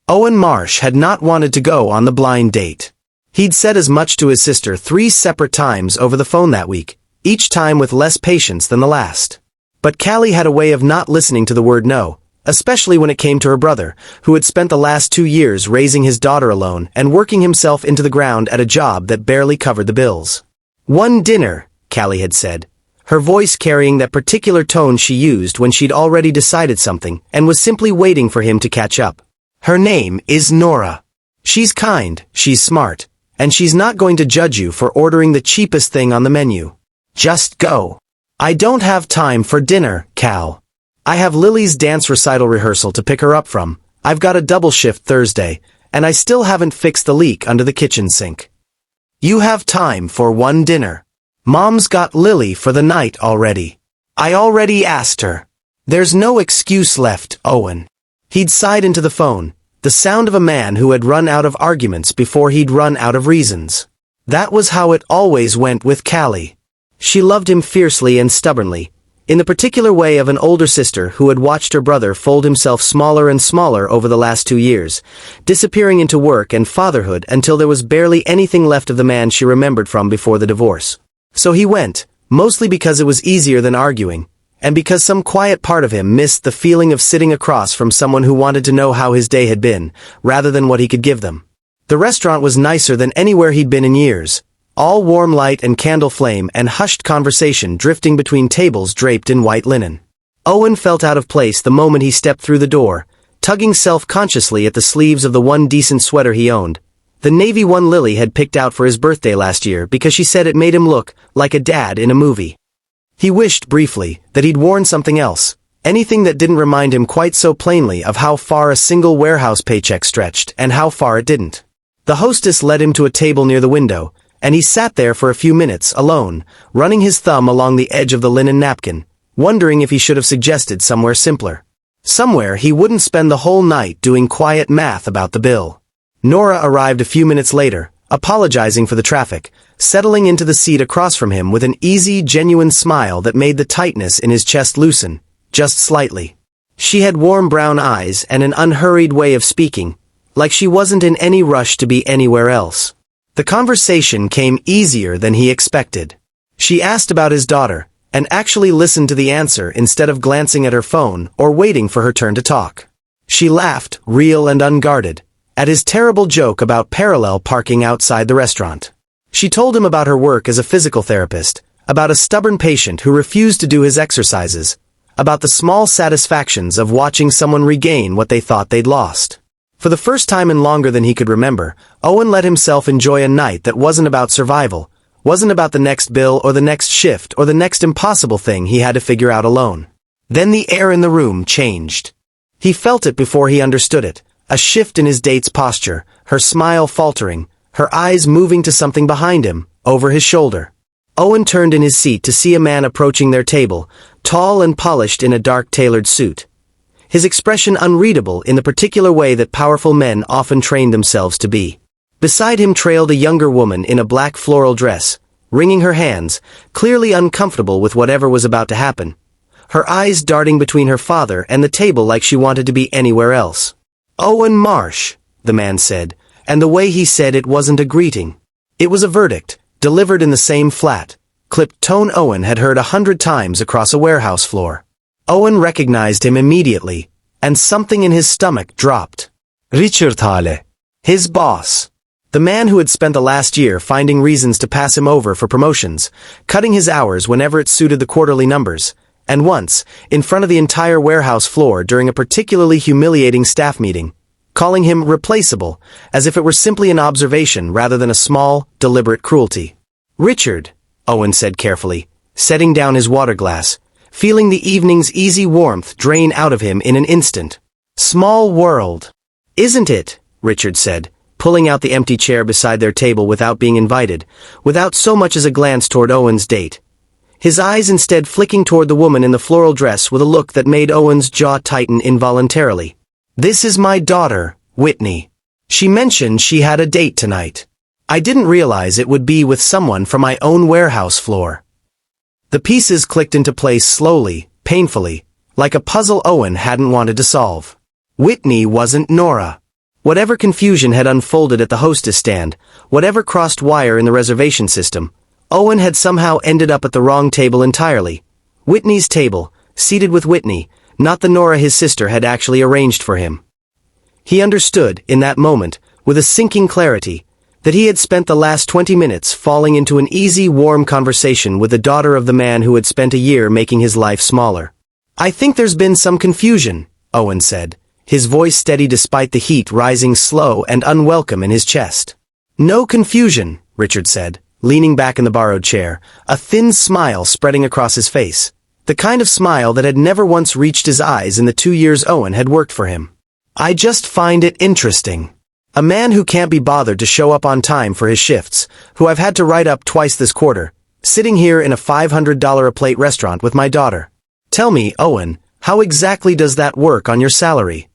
Owen Marsh had not wanted to go on the blind date. He'd said as much to his sister 3 separate times over the phone that week, each time with less patience than the last. But Callie had a way of not listening to the word no, especially when it came to her brother, who had spent the last 2 years raising his daughter alone and working himself into the ground at a job that barely covered the bills. "One dinner," Callie had said, her voice carrying that particular tone she used when she'd already decided something and was simply waiting for him to catch up. "Her name is Nora. She's kind, she's smart, and she's not going to judge you for ordering the cheapest thing on the menu. Just go." "I don't have time for dinner, Cal. I have Lily's dance recital rehearsal to pick her up from. I've got a double shift Thursday, and I still haven't fixed the leak under the kitchen sink." "You have time for 1 dinner. Mom's got Lily for the night already. I already asked her. There's no excuse left, Owen." He'd sighed into the phone, the sound of a man who had run out of arguments before he'd run out of reasons. That was how it always went with Callie. She loved him fiercely and stubbornly, in the particular way of an older sister who had watched her brother fold himself smaller and smaller over the last 2 years, disappearing into work and fatherhood until there was barely anything left of the man she remembered from before the divorce. So he went, mostly because it was easier than arguing, and because some quiet part of him missed the feeling of sitting across from someone who wanted to know how his day had been, rather than what he could give them. The restaurant was nicer than anywhere he'd been in years, all warm light and candle flame and hushed conversation drifting between tables draped in white linen. Owen felt out of place the moment he stepped through the door, tugging self-consciously at the sleeves of the one decent sweater he owned, the navy one Lily had picked out for his birthday last year because she said it made him look like a dad in a movie. He wished, briefly, that he'd worn something else, anything that didn't remind him quite so plainly of how far a single warehouse paycheck stretched and how far it didn't. The hostess led him to a table near the window, and he sat there for a few minutes, alone, running his thumb along the edge of the linen napkin, wondering if he should have suggested somewhere simpler. Somewhere he wouldn't spend the whole night doing quiet math about the bill. Nora arrived a few minutes later, apologizing for the traffic, settling into the seat across from him with an easy, genuine smile that made the tightness in his chest loosen, just slightly. She had warm brown eyes and an unhurried way of speaking, like she wasn't in any rush to be anywhere else. The conversation came easier than he expected. She asked about his daughter, and actually listened to the answer instead of glancing at her phone or waiting for her turn to talk. She laughed, real and unguarded, at his terrible joke about parallel parking outside the restaurant. She told him about her work as a physical therapist, about a stubborn patient who refused to do his exercises, about the small satisfactions of watching someone regain what they thought they'd lost. For the first time in longer than he could remember, Owen let himself enjoy a night that wasn't about survival, wasn't about the next bill or the next shift or the next impossible thing he had to figure out alone. Then the air in the room changed. He felt it before he understood it, a shift in his date's posture, her smile faltering, her eyes moving to something behind him, over his shoulder. Owen turned in his seat to see a man approaching their table, tall and polished in a dark tailored suit. His expression unreadable in the particular way that powerful men often train themselves to be. Beside him trailed a younger woman in a black floral dress, wringing her hands, clearly uncomfortable with whatever was about to happen, her eyes darting between her father and the table like she wanted to be anywhere else. "Owen Marsh," the man said, and the way he said it wasn't a greeting. It was a verdict, delivered in the same flat, clipped tone Owen had heard 100 times across a warehouse floor. Owen recognized him immediately, and something in his stomach dropped. Richard Hale. His boss. The man who had spent the last year finding reasons to pass him over for promotions, cutting his hours whenever it suited the quarterly numbers, and once, in front of the entire warehouse floor during a particularly humiliating staff meeting, calling him replaceable, as if it were simply an observation rather than a small, deliberate cruelty. "Richard," Owen said carefully, setting down his water glass, feeling the evening's easy warmth drain out of him in an instant. "Small world." "Isn't it?" Richard said, pulling out the empty chair beside their table without being invited, without so much as a glance toward Owen's date. His eyes instead flicking toward the woman in the floral dress with a look that made Owen's jaw tighten involuntarily. "This is my daughter, Whitney. She mentioned she had a date tonight. I didn't realize it would be with someone from my own warehouse floor." The pieces clicked into place slowly, painfully, like a puzzle Owen hadn't wanted to solve. Whitney wasn't Nora. Whatever confusion had unfolded at the hostess stand, whatever crossed wire in the reservation system, Owen had somehow ended up at the wrong table entirely. Whitney's table, seated with Whitney, not the Nora his sister had actually arranged for him. He understood, in that moment, with a sinking clarity, that he had spent the last 20 minutes falling into an easy, warm conversation with the daughter of the man who had spent a year making his life smaller. "I think there's been some confusion," Owen said, his voice steady despite the heat rising slow and unwelcome in his chest. "No confusion," Richard said, leaning back in the borrowed chair, a thin smile spreading across his face, the kind of smile that had never once reached his eyes in the 2 years Owen had worked for him. "I just find it interesting. A man who can't be bothered to show up on time for his shifts, who I've had to write up twice this quarter, sitting here in a $500 a plate restaurant with my daughter. Tell me, Owen, how exactly does that work on your salary?"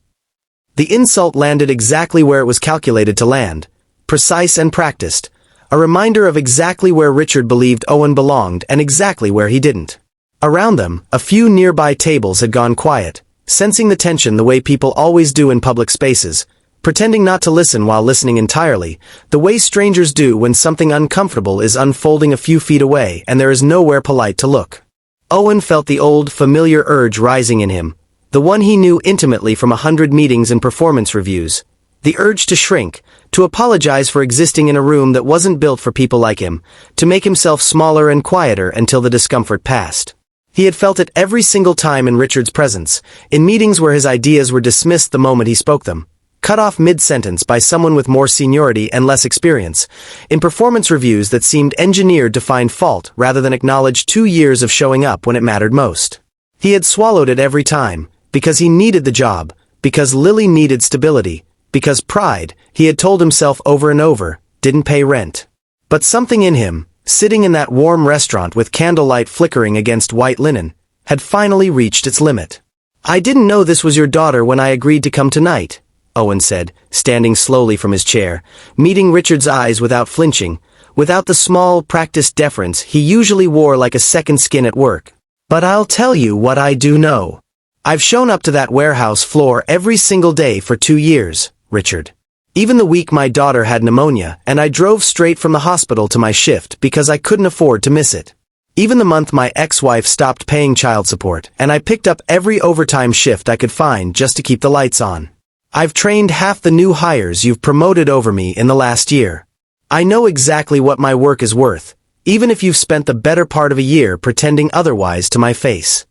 The insult landed exactly where it was calculated to land, precise and practiced, a reminder of exactly where Richard believed Owen belonged and exactly where he didn't. Around them, a few nearby tables had gone quiet, sensing the tension the way people always do in public spaces, pretending not to listen while listening entirely, the way strangers do when something uncomfortable is unfolding a few feet away and there is nowhere polite to look. Owen felt the old, familiar urge rising in him, the one he knew intimately from 100 meetings and performance reviews, the urge to shrink, to apologize for existing in a room that wasn't built for people like him, to make himself smaller and quieter until the discomfort passed. He had felt it every single time in Richard's presence, in meetings where his ideas were dismissed the moment he spoke them, cut off mid-sentence by someone with more seniority and less experience, in performance reviews that seemed engineered to find fault rather than acknowledge 2 years of showing up when it mattered most. He had swallowed it every time, because he needed the job, because Lily needed stability, because pride, he had told himself over and over, didn't pay rent. But something in him, sitting in that warm restaurant with candlelight flickering against white linen, had finally reached its limit. "I didn't know this was your daughter when I agreed to come tonight," Owen said, standing slowly from his chair, meeting Richard's eyes without flinching, without the small, practiced deference he usually wore like a second skin at work. "But I'll tell you what I do know. I've shown up to that warehouse floor every single day for 2 years, Richard. Even the week my daughter had pneumonia, and I drove straight from the hospital to my shift because I couldn't afford to miss it. Even the month my ex-wife stopped paying child support, and I picked up every overtime shift I could find just to keep the lights on. I've trained half the new hires you've promoted over me in the last year. I know exactly what my work is worth, even if you've spent the better part of a year pretending otherwise to my face."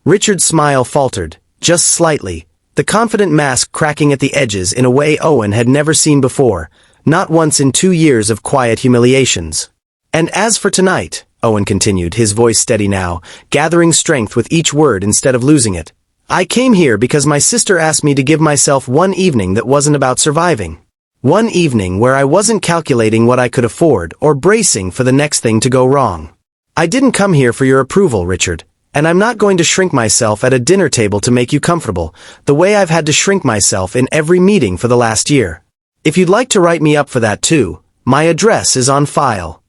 Richard's smile faltered, just slightly, the confident mask cracking at the edges in a way Owen had never seen before, not once in 2 years of quiet humiliations. "And as for tonight," Owen continued, his voice steady now, gathering strength with each word instead of losing it, "I came here because my sister asked me to give myself one evening that wasn't about surviving. One evening where I wasn't calculating what I could afford or bracing for the next thing to go wrong. I didn't come here for your approval, Richard, and I'm not going to shrink myself at a dinner table to make you comfortable, the way I've had to shrink myself in every meeting for the last year. If you'd like to write me up for that too, my address is on file."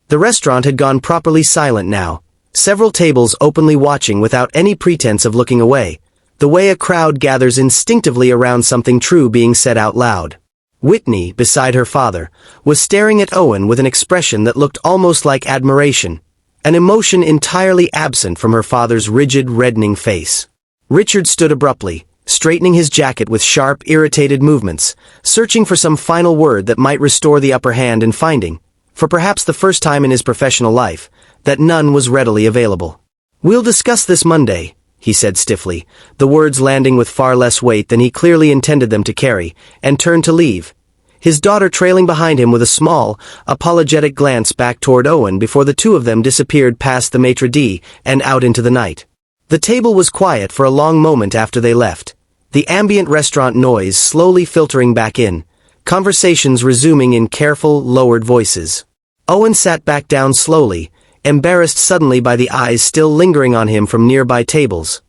The restaurant had gone properly silent now, several tables openly watching without any pretense of looking away, the way a crowd gathers instinctively around something true being said out loud. Whitney, beside her father, was staring at Owen with an expression that looked almost like admiration, an emotion entirely absent from her father's rigid, reddening face. Richard stood abruptly, straightening his jacket with sharp, irritated movements, searching for some final word that might restore the upper hand and finding, for perhaps the first time in his professional life, that none was readily available. "We'll discuss this Monday," he said stiffly, the words landing with far less weight than he clearly intended them to carry, and turned to leave, his daughter trailing behind him with a small, apologetic glance back toward Owen before the two of them disappeared past the maitre d' and out into the night. The table was quiet for a long moment after they left, the ambient restaurant noise slowly filtering back in, conversations resuming in careful, lowered voices. Owen sat back down slowly, embarrassed suddenly by the eyes still lingering on him from nearby tables,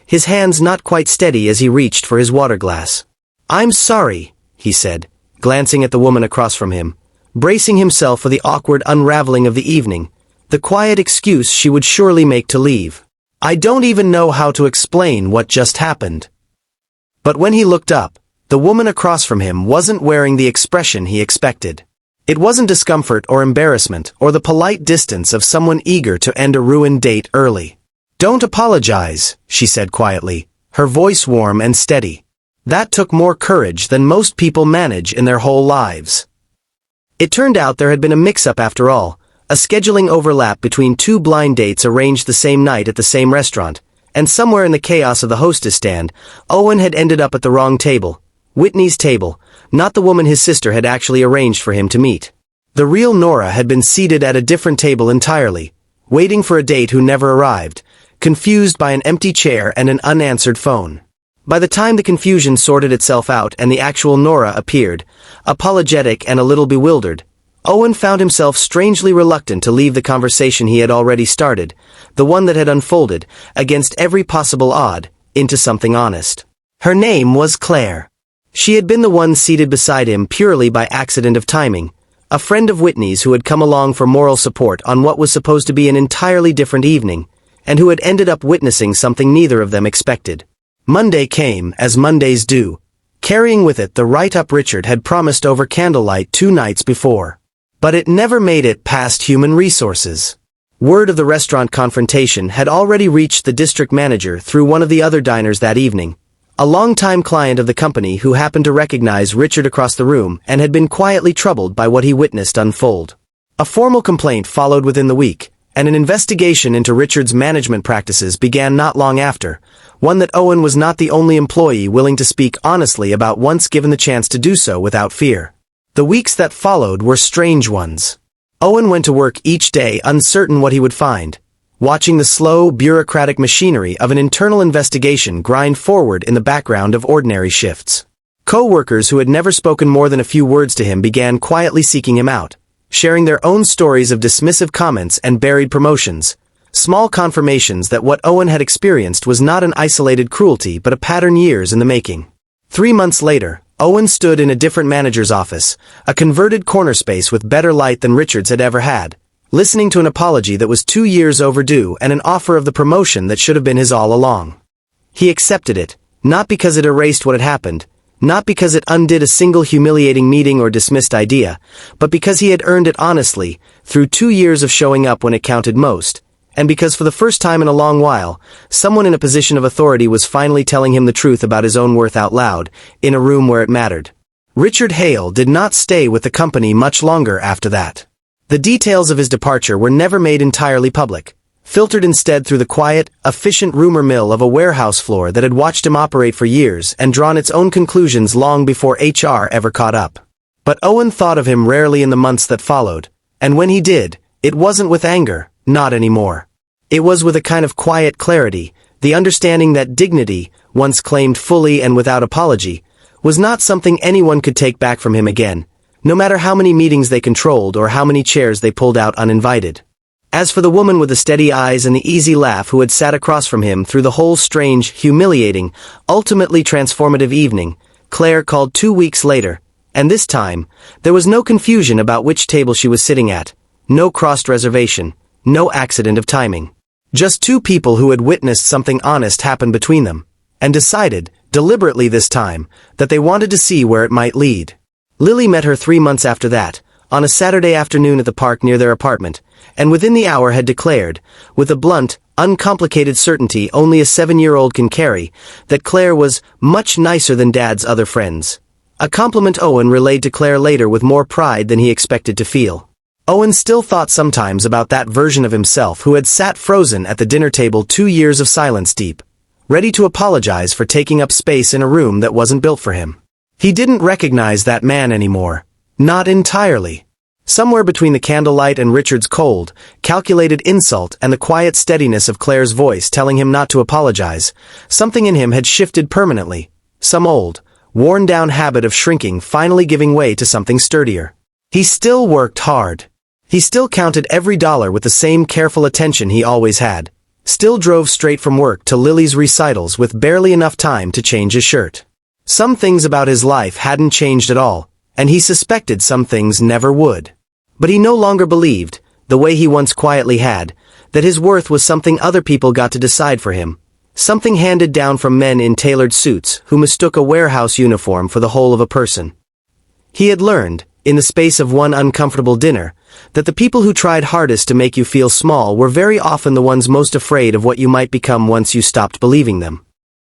his hands not quite steady as he reached for his water glass. "I'm sorry," he said, glancing at the woman across from him, bracing himself for the awkward unraveling of the evening, the quiet excuse she would surely make to leave. "I don't even know how to explain what just happened." But when he looked up, The woman across from him wasn't wearing the expression he expected. It wasn't discomfort or embarrassment or the polite distance of someone eager to end a ruined date early. "Don't apologize," she said quietly, her voice warm and steady. That took more courage than most people manage in their whole lives. It turned out there had been a mix-up after all, a scheduling overlap between two blind dates arranged the same night at the same restaurant, and somewhere in the chaos of the hostess stand, Owen had ended up at the wrong table, Whitney's table, not the woman his sister had actually arranged for him to meet. The real Nora had been seated at a different table entirely, waiting for a date who never arrived, confused by an empty chair and an unanswered phone. By the time the confusion sorted itself out and the actual Nora appeared, apologetic and a little bewildered, Owen found himself strangely reluctant to leave the conversation he had already started, the one that had unfolded, against every possible odd, into something honest. Her name was Claire. She had been the one seated beside him purely by accident of timing, a friend of Whitney's who had come along for moral support on what was supposed to be an entirely different evening, and who had ended up witnessing something neither of them expected. Monday came, as Mondays do, carrying with it the write-up Richard had promised over candlelight 2 nights before. But it never made it past human resources. Word of the restaurant confrontation had already reached the district manager through one of the other diners that evening, a longtime client of the company who happened to recognize Richard across the room and had been quietly troubled by what he witnessed unfold. A formal complaint followed within the week, and an investigation into Richard's management practices began not long after, one that Owen was not the only employee willing to speak honestly about once given the chance to do so without fear. The weeks that followed were strange ones. Owen went to work each day uncertain what he would find, watching the slow, bureaucratic machinery of an internal investigation grind forward in the background of ordinary shifts. Co-workers who had never spoken more than a few words to him began quietly seeking him out, sharing their own stories of dismissive comments and buried promotions, small confirmations that what Owen had experienced was not an isolated cruelty but a pattern years in the making. 3 months later, Owen stood in a different manager's office, a converted corner space with better light than Richard's had ever had, listening to an apology that was 2 years overdue and an offer of the promotion that should have been his all along. He accepted it, not because it erased what had happened, not because it undid a single humiliating meeting or dismissed idea, but because he had earned it honestly, through 2 years of showing up when it counted most, and because for the first time in a long while, someone in a position of authority was finally telling him the truth about his own worth out loud, in a room where it mattered. Richard Hale did not stay with the company much longer after that. The details of his departure were never made entirely public, filtered instead through the quiet, efficient rumor mill of a warehouse floor that had watched him operate for years and drawn its own conclusions long before HR ever caught up. But Owen thought of him rarely in the months that followed, and when he did, it wasn't with anger, not anymore. It was with a kind of quiet clarity, the understanding that dignity, once claimed fully and without apology, was not something anyone could take back from him again, no matter how many meetings they controlled or how many chairs they pulled out uninvited. As for the woman with the steady eyes and the easy laugh who had sat across from him through the whole strange, humiliating, ultimately transformative evening, Claire called 2 weeks later, and this time, there was no confusion about which table she was sitting at, no crossed reservation, no accident of timing. Just 2 people who had witnessed something honest happen between them, and decided, deliberately this time, that they wanted to see where it might lead. Lily met her 3 months after that, on a Saturday afternoon at the park near their apartment, and within the hour had declared, with a blunt, uncomplicated certainty only a 7-year-old can carry, that Claire was much nicer than Dad's other friends. A compliment Owen relayed to Claire later with more pride than he expected to feel. Owen still thought sometimes about that version of himself who had sat frozen at the dinner table 2 years of silence deep, ready to apologize for taking up space in a room that wasn't built for him. He didn't recognize that man anymore. Not entirely. Somewhere between the candlelight and Richard's cold, calculated insult and the quiet steadiness of Claire's voice telling him not to apologize, something in him had shifted permanently, some old, worn-down habit of shrinking finally giving way to something sturdier. He still worked hard. He still counted every dollar with the same careful attention he always had, still drove straight from work to Lily's recitals with barely enough time to change his shirt. Some things about his life hadn't changed at all, and he suspected some things never would. But he no longer believed, the way he once quietly had, that his worth was something other people got to decide for him, something handed down from men in tailored suits who mistook a warehouse uniform for the whole of a person. He had learned, in the space of one uncomfortable dinner, that the people who tried hardest to make you feel small were very often the ones most afraid of what you might become once you stopped believing them.